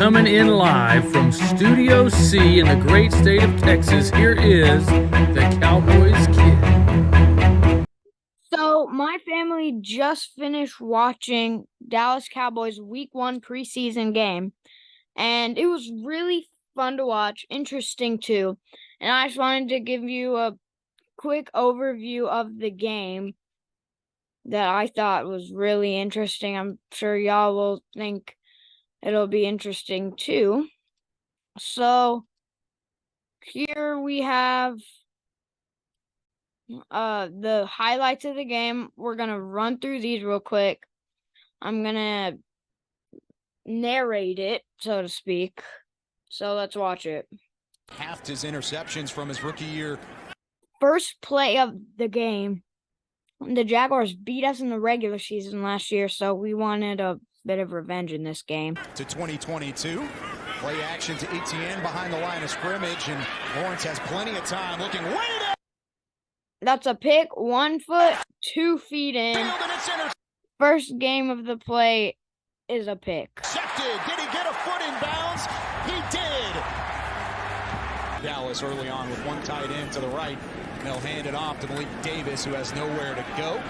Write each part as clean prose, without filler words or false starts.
Coming in live from Studio C in the great state of Texas, here is the Cowboys Kid. So my family just finished watching Dallas Cowboys Week 1 preseason game, and it was really fun to watch, interesting too. And I just wanted to give you a quick overview of the game that I thought was really interesting. I'm sure y'all will think it'll be interesting too. So here we have the highlights of the game. We're gonna run through these real quick. I'm gonna narrate it, so to speak. So let's watch it. Halved his interceptions from his rookie year. First play of the game. The Jaguars beat us in the regular season last year, so we wanted a bit of revenge in this game. To 2022. Play action to Etienne behind the line of scrimmage, and Lawrence has plenty of time looking way down. That's a pick, 1 foot, 2 feet in. First game of the play is a pick. Accepted. Did he get a foot in bounds? He did. Dallas early on with one tight end to the right. They'll hand it off to Malik Davis, who has nowhere to go.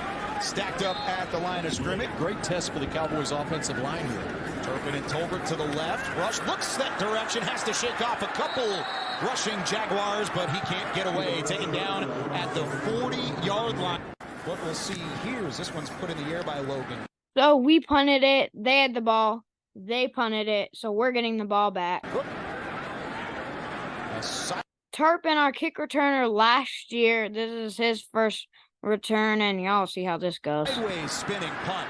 Stacked up at the line of scrimmage. Great test for the Cowboys offensive line here. Turpin and Tolbert to the left. Rush looks that direction, has to shake off a couple rushing Jaguars, but he can't get away. Taken down at the 40-yard line. What we'll see here is this one's put in the air by Logan. So we punted it. They had the ball. They punted it. So we're getting the ball back. Turpin, our kick returner last year. This is his first return, and y'all see how this goes. Sideways spinning punt.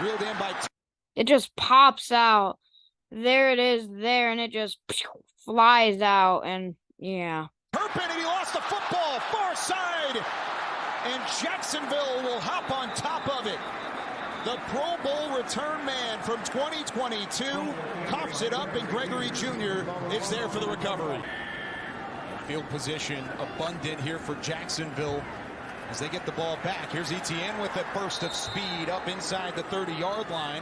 Reeled in by... It just pops out. There it is there, and it just flies out, and yeah. Turpin, and he lost the football. Far side. And Jacksonville will hop on top of it. The Pro Bowl return man from 2022 coughs it up, and Gregory Jr. is there for the recovery. Field position abundant here for Jacksonville as they get the ball back. Here's Etienne with a burst of speed up inside the 30-yard line.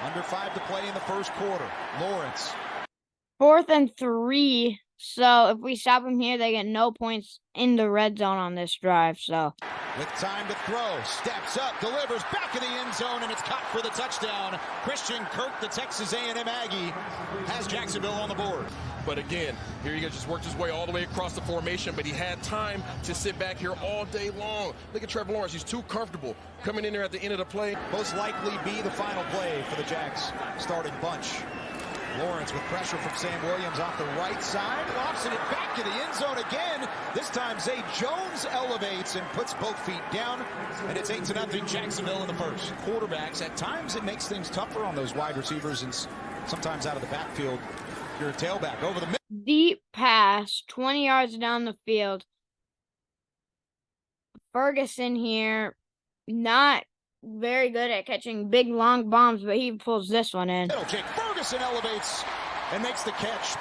Under 5 to play in the first quarter. Lawrence. 4th and 3. So if we stop them here, they get no points in the red zone on this drive. So with time to throw, steps up, delivers back in the end zone, and it's caught for the touchdown. Christian Kirk, the Texas A&M Aggie, has Jacksonville on the board. But again, here he just worked his way all the way across the formation, but he had time to sit back here all day long. Look at Trevor Lawrence. He's too comfortable coming in there at the end of the play. Most likely be the final play for the Jags starting bunch. Lawrence with pressure from Sam Williams off the right side. Lofts it back in the end zone again. This time Zay Jones elevates and puts both feet down. And it's 8-0 Jacksonville in the first. Quarterbacks, at times it makes things tougher on those wide receivers, and sometimes out of the backfield. You're a tailback over the middle. Deep pass, 20 yards down the field. Ferguson here, not very good at catching big, long bombs, but he pulls this one in. Jake Ferguson elevates and makes the catch.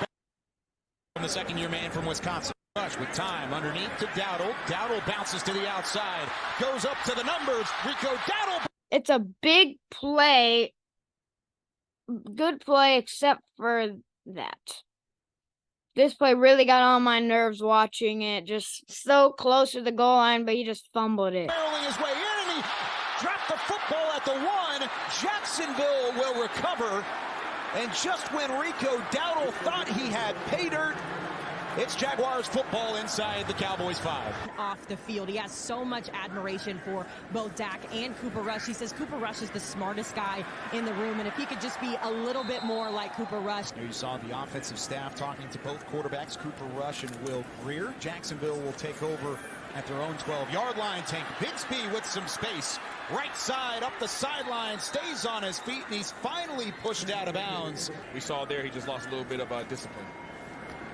From the second-year man from Wisconsin. Rush with time underneath to Dowdle. Dowdle bounces to the outside. Goes up to the numbers. Rico Dowdle. It's a big play. Good play, except for that. This play really got on my nerves watching it. Just so close to the goal line, but he just fumbled it. Barreling his way in, and he dropped the football at the 1. Jacksonville will recover. And just when Rico Dowdle thought he had pay dirt, it's Jaguars football inside the Cowboys 5. Off the field, he has so much admiration for both Dak and Cooper Rush. He says Cooper Rush is the smartest guy in the room, and if he could just be a little bit more like Cooper Rush. You saw the offensive staff talking to both quarterbacks, Cooper Rush and Will Greer. Jacksonville will take over at their own 12-yard line. Tank Bigsby with some space. Right side, up the sideline, stays on his feet, and he's finally pushed out of bounds. We saw there he just lost a little bit of discipline.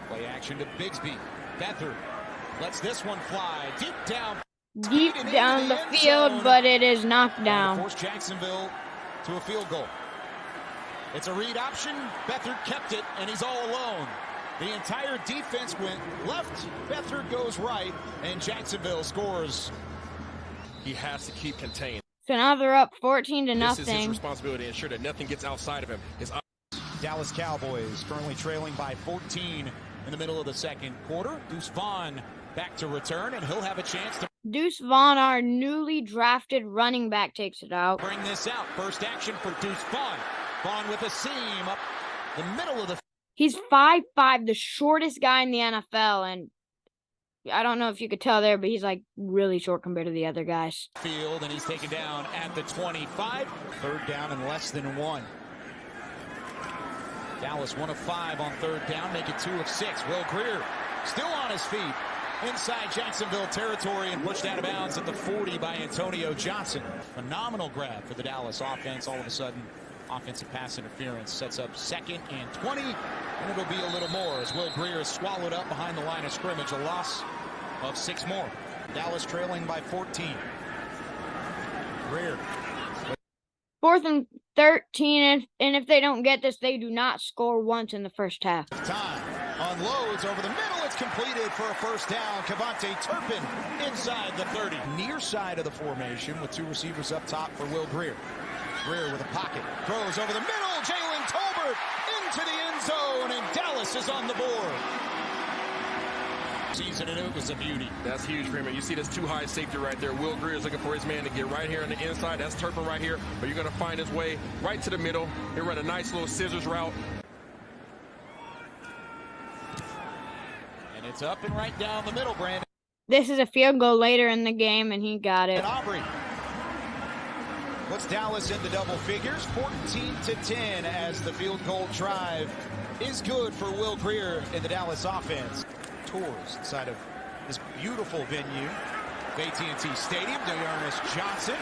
Play action to Bigsby. Beathard lets this one fly deep down The field, but it is knocked down. Force Jacksonville to a field goal. It's a read option. Beathard kept it, and he's all alone. The entire defense went left. Beathard goes right, and Jacksonville scores. He has to keep contained. So now they're up 14 to This is his nothing. responsibility to ensure that nothing gets outside of him. Dallas Cowboys currently trailing by 14 in the middle of the second quarter. Deuce Vaughn back to return, and he'll have a chance to Deuce Vaughn, our newly drafted running back, takes it out. bring this out. First action for Deuce Vaughn. Vaughn with a seam up the middle of the He's 5'5", the shortest guy in the NFL, and I don't know if you could tell there, but he's like really short compared to the other guys. field, and he's taken down at the 25. Third down and less than 1. Dallas 1 of 5 on third down, make it 2 of 6. Will Grier still on his feet inside Jacksonville territory and pushed out of bounds at the 40 by Antonio Johnson. Phenomenal grab for the Dallas offense. All of a sudden, offensive pass interference sets up 2nd and 20, and it'll be a little more as Will Grier is swallowed up behind the line of scrimmage. A loss of 6 more. Dallas trailing by 14. Grier. 4th and 13, and if they don't get this, they do not score once in the first half. Time unloads over the middle. It's completed for a first down. Cavante Turpin inside the 30. Near side of the formation with 2 receivers up top for Will Grier. Grier with a pocket. Throws over the middle. Jalen Tolbert into the end zone, and Dallas is on the board. Season, and it was a beauty. That's huge for him. You see this too high safety right there. Will Grier is looking for his man to get right here on the inside. That's Turpin right here. But you're going to find his way right to the middle. He'll run a nice little scissors route. And it's up and right down the middle, Brandon. This is a field goal later in the game, and he got it. And Aubrey puts Dallas into double figures, 14-10, as the field goal drive is good for Will Grier in the Dallas offense. Tours inside of this beautiful venue, AT&T Stadium. D'Ernest Johnson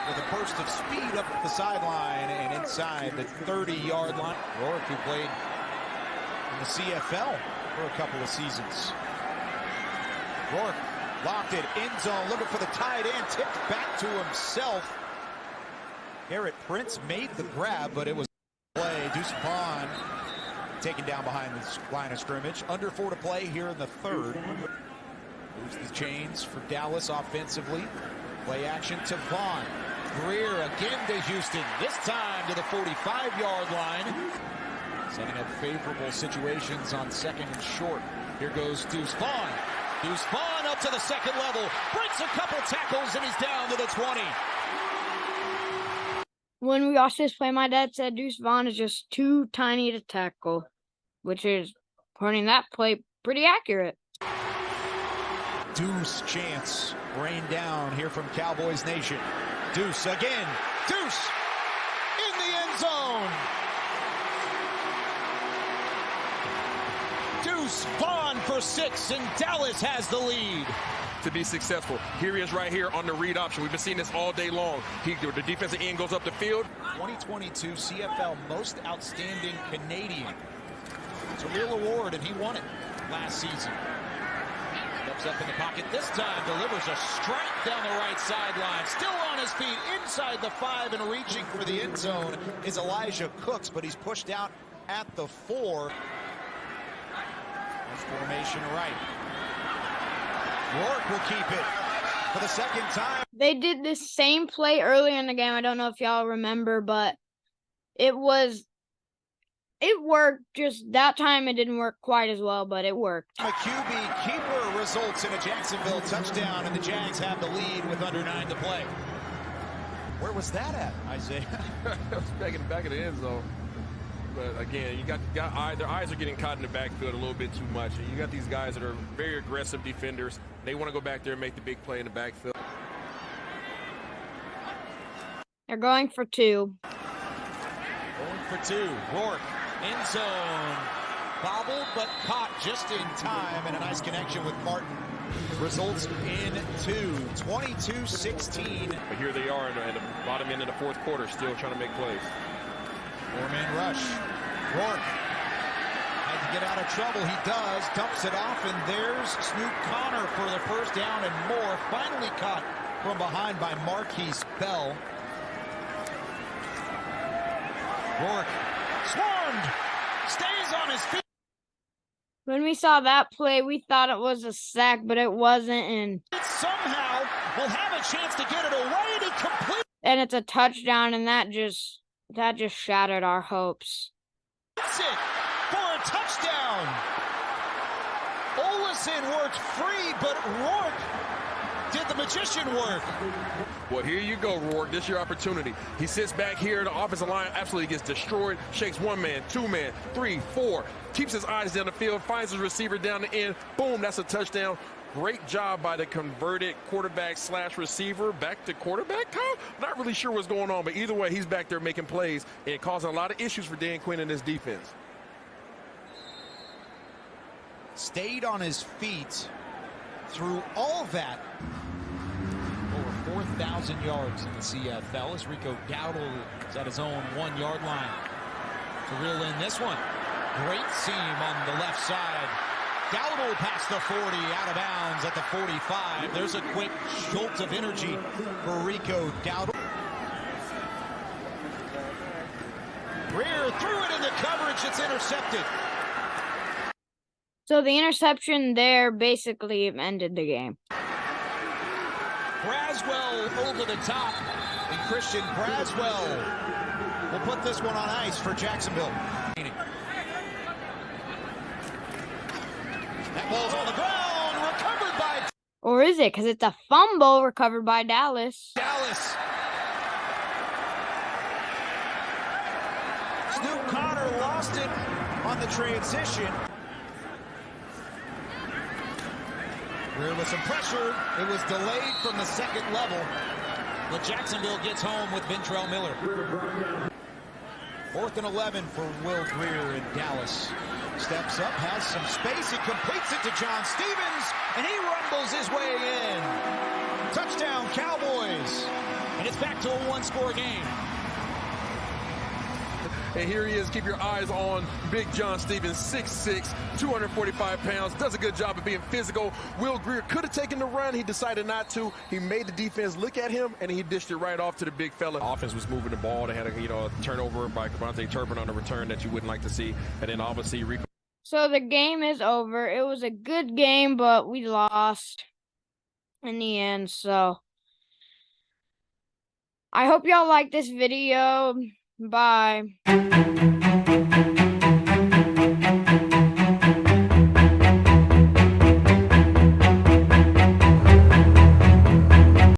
with a burst of speed up the sideline and inside the 30-yard line. Rourke, who played in the CFL for a couple of seasons. Rourke locked it, end zone, looking for the tight end, tipped back to himself. Garrett Prince made the grab, but it was play. Deuce Vaughn taken down behind the line of scrimmage. Under 4 to play here in the third. Moves the chains for Dallas offensively. Play action to Vaughn. Grier again to Houston. This time to the 45-yard line. Setting up favorable situations on 2nd and short. Here goes Deuce Vaughn. Deuce Vaughn up to the 2nd level. Breaks a couple tackles, and he's down to the 20. When we watched this play, my dad said Deuce Vaughn is just too tiny to tackle, which is, according to that play, pretty accurate. Deuce chance rained down here from Cowboys Nation. Deuce again. Deuce in the end zone. Deuce Vaughn for 6, and Dallas has the lead. To be successful. Here he is right here on the read option. We've been seeing this all day long. The defensive end goes up the field. 2022 CFL Most Outstanding Canadian. It's a real award, and he won it last season. Steps up in the pocket this time, delivers a strike down the right sideline. Still on his feet inside the 5 and reaching for the end zone is Elijah Cooks, but he's pushed out at the 4. That's formation right. Rourke will keep it for the 2nd time. They did this same play earlier in the game. I don't know if y'all remember, but it worked. Just that time it didn't work quite as well, but it worked. A QB keeper results in a Jacksonville touchdown, and the Jags have the lead with under 9 to play. Where was that at, Isaiah? It was back in the end zone. But again, you got their eyes are getting caught in the backfield a little bit too much. And you got these guys that are very aggressive defenders. They want to go back there and make the big play in the backfield. They're going for 2. Going for 2. Rourke, end zone. Bobbled, but caught just in time. And a nice connection with Martin. Results in 2. 22-16. But here they are in the bottom end of the 4th quarter, still trying to make plays. 4-man rush. Rourke had to get out of trouble. He does. Dumps it off, and there's Snoop Connor for the first down and more. Finally caught from behind by Marquise Bell. Rourke swarmed. Stays on his feet. When we saw that play, we thought it was a sack, but it wasn't. And Somehow will have a chance to get it away, and he completes. and it's a touchdown, and that just shattered our hopes. That's it for a touchdown. Olesen worked free, but Rourke did the magician work. Well, here you go, Rourke. This is your opportunity. He sits back here. The offensive line absolutely gets destroyed. Shakes one man, two man, 3, 4. Keeps his eyes down the field. Finds his receiver down the end. Boom, that's a touchdown. Great job by the converted quarterback / receiver. Back to quarterback, Kyle? Not really sure what's going on, but either way, he's back there making plays and causing a lot of issues for Dan Quinn and his defense. Stayed on his feet through all that. Over 4,000 yards in the CFL as Rico Dowdle is at his own 1-yard line to reel in this one. Great seam on the left side. Dowdle past the 40, out of bounds at the 45. There's a quick jolt of energy for Rico Dowdle. Greer threw it in the coverage. It's intercepted. So the interception there basically ended the game. Braswell over the top, and Christian Braswell will put this one on ice for Jacksonville. That ball's on the ground, recovered by Or is it? Because it's a fumble recovered by Dallas. Dallas. Snoop Connor lost it on the transition. Greer with some pressure. It was delayed from the second level. But Jacksonville gets home with Ventrell Miller. 4th and 11 for Will Greer in Dallas. Steps up, has some space. He completes it to John Stevens, and he rumbles his way in. Touchdown, Cowboys. And it's back to a one-score game. And here he is. Keep your eyes on Big John Stevens, 6'6", 245 pounds. Does a good job of being physical. Will Greer could have taken the run. He decided not to. He made the defense look at him, and he dished it right off to the big fella. Offense was moving the ball. They had a turnover by Devontae Turpin on a return that you wouldn't like to see. And then obviously Rico. So the game is over. It was a good game, but we lost in the end. So I hope y'all like this video. Bye.